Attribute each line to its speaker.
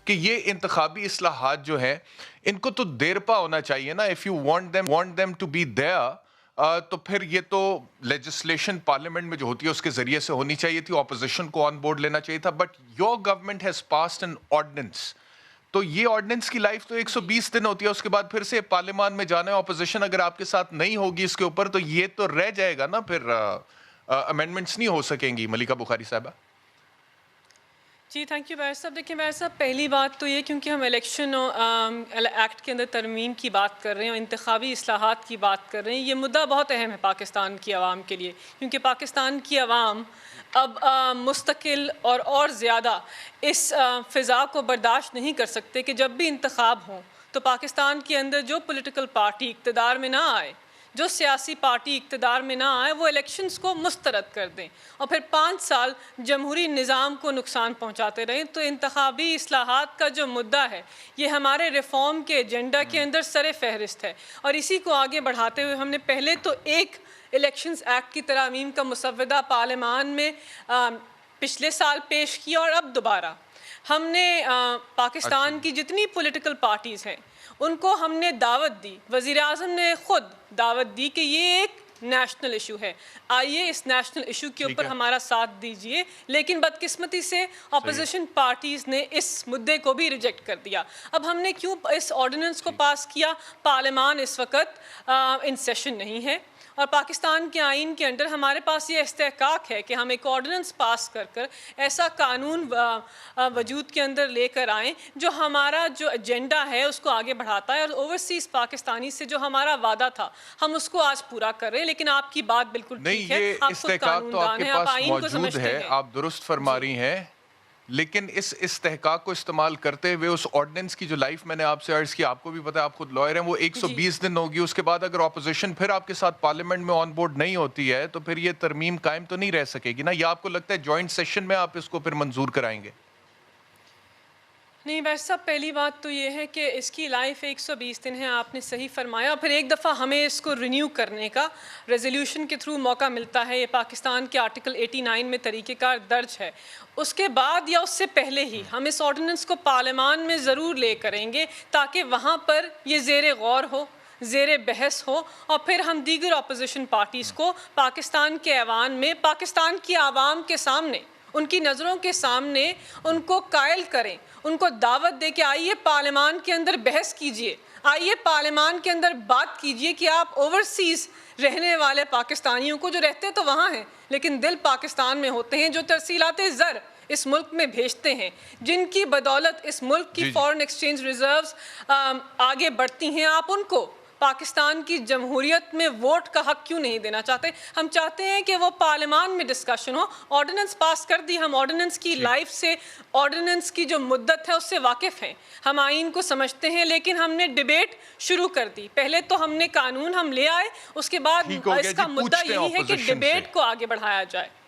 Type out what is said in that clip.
Speaker 1: کہ یہ انتخابی اصلاحات جو ہیں ان کو تو دیر پا ہونا چاہیے نا. If you want them to be there تو پھر یہ تو لیجسلیشن پارلیمنٹ میں جو ہوتی ہے اس کے ذریعے سے ہونی چاہیے تھی, اپوزیشن کو آن بورڈ لینا چاہیے تھا. But your government has passed an ordinance, تو یہ آرڈیننس کی لائف تو 120 دن ہوتی ہے, اس کے بعد پھر سے پارلیمان میں جانا ہے. اپوزیشن اگر آپ کے ساتھ نہیں ہوگی اس کے اوپر تو یہ تو رہ جائے گا نا, پھر امینڈمنٹس نہیں ہو سکیں گی. ملکہ بخاری صاحبہ.
Speaker 2: جی تھینک یو وائس صاحب. دیکھیں وائس صاحب, پہلی بات تو یہ کیونکہ ہم الیکشن ایکٹ کے اندر ترمیم کی بات کر رہے ہیں اور انتخابی اصلاحات کی بات کر رہے ہیں, یہ مدعا بہت اہم ہے پاکستان کی عوام کے لیے, کیونکہ پاکستان کی عوام اب مستقل اور زیادہ اس فضا کو برداشت نہیں کر سکتے کہ جب بھی انتخاب ہوں تو پاکستان کے اندر جو پولیٹیکل پارٹی اقتدار میں نہ آئے, جو سیاسی پارٹی اقتدار میں نہ آئے, وہ الیکشنز کو مسترد کر دیں اور پھر 5 سال جمہوری نظام کو نقصان پہنچاتے رہیں. تو انتخابی اصلاحات کا جو مدعا ہے یہ ہمارے ریفارم کے ایجنڈا کے اندر سر فہرست ہے, اور اسی کو آگے بڑھاتے ہوئے ہم نے پہلے تو ایک الیکشنز ایکٹ کی ترامیم کا مسودہ پارلیمان میں پچھلے سال پیش کیا, اور اب دوبارہ ہم نے پاکستان کی جتنی پولیٹیکل پارٹیز ہیں ان کو ہم نے دعوت دی, وزیر اعظم نے خود دعوت دی کہ یہ ایک نیشنل ایشو ہے, آئیے اس نیشنل ایشو کے اوپر ہمارا ساتھ دیجئے. لیکن بدقسمتی سے اپوزیشن پارٹیز نے اس مدعے کو بھی ریجیکٹ کر دیا. اب ہم نے کیوں اس آرڈیننس کو پاس کیا؟ پارلیمان اس وقت ان سیشن نہیں ہے, اور پاکستان کے آئین کے اندر ہمارے پاس یہ استحقاق ہے کہ ہم ایک آرڈیننس پاس کر ایسا قانون وجود کے اندر لے کر آئیں جو ہمارا جو ایجنڈا ہے اس کو آگے بڑھاتا ہے, اور اوورسیز پاکستانی سے جو ہمارا وعدہ تھا ہم اس کو آج پورا کر رہے ہیں. لیکن آپ کی بات بالکل ٹھیک ہے, آپ خود قانون دان ہیں, آپ آئین کو سمجھتے ہیں.
Speaker 1: آپ درست فرما رہی ہیں, لیکن اس استحقاق کو استعمال کرتے ہوئے اس آرڈیننس کی جو لائف میں نے آپ سے عرض کی, آپ کو بھی پتا ہے, آپ خود لائر ہیں, وہ 120 دن ہوگی. اس کے بعد اگر اپوزیشن پھر آپ کے ساتھ پارلیمنٹ میں آن بورڈ نہیں ہوتی ہے تو پھر یہ ترمیم قائم تو نہیں رہ سکے گی نا, یا آپ کو لگتا ہے جوائنٹ سیشن میں آپ اس کو پھر منظور کرائیں گے؟
Speaker 2: نہیں ویسا, پہلی بات تو یہ ہے کہ اس کی لائف 120 دن ہے, آپ نے صحیح فرمایا, اور پھر ایک دفعہ ہمیں اس کو رینیو کرنے کا ریزولوشن کے تھرو موقع ملتا ہے. یہ پاکستان کے آرٹیکل 89 میں طریقہ کار درج ہے. اس کے بعد یا اس سے پہلے ہی ہم اس آرڈیننس کو پارلیمان میں ضرور لے کریں گے تاکہ وہاں پر یہ زیر غور ہو, زیر بحث ہو, اور پھر ہم دیگر اپوزیشن پارٹیز کو پاکستان کے ایوان میں, پاکستان کی عوام کے سامنے, ان کی نظروں کے سامنے ان کو قائل کریں, ان کو دعوت دے کہ آئیے پارلیمان کے اندر بحث کیجئے, آئیے پارلیمان کے اندر بات کیجئے کہ آپ اوورسیز رہنے والے پاکستانیوں کو, جو رہتے تو وہاں ہیں لیکن دل پاکستان میں ہوتے ہیں, جو ترسیلات زر اس ملک میں بھیجتے ہیں, جن کی بدولت اس ملک کی فورن ایکسچینج ریزروز آگے بڑھتی ہیں, آپ ان کو پاکستان کی جمہوریت میں ووٹ کا حق کیوں نہیں دینا چاہتے؟ ہم چاہتے ہیں کہ وہ پارلیمان میں ڈسکشن ہو. آرڈیننس پاس کر دی, ہم آرڈیننس کی لائف سے, آرڈیننس کی جو مدت ہے اس سے واقف ہیں, ہم آئین کو سمجھتے ہیں, لیکن ہم نے ڈیبیٹ شروع کر دی. پہلے تو ہم نے قانون ہم لے آئے, اس کے بعد اس کا مدعا یہی ہے کہ ڈیبیٹ کو آگے بڑھایا جائے.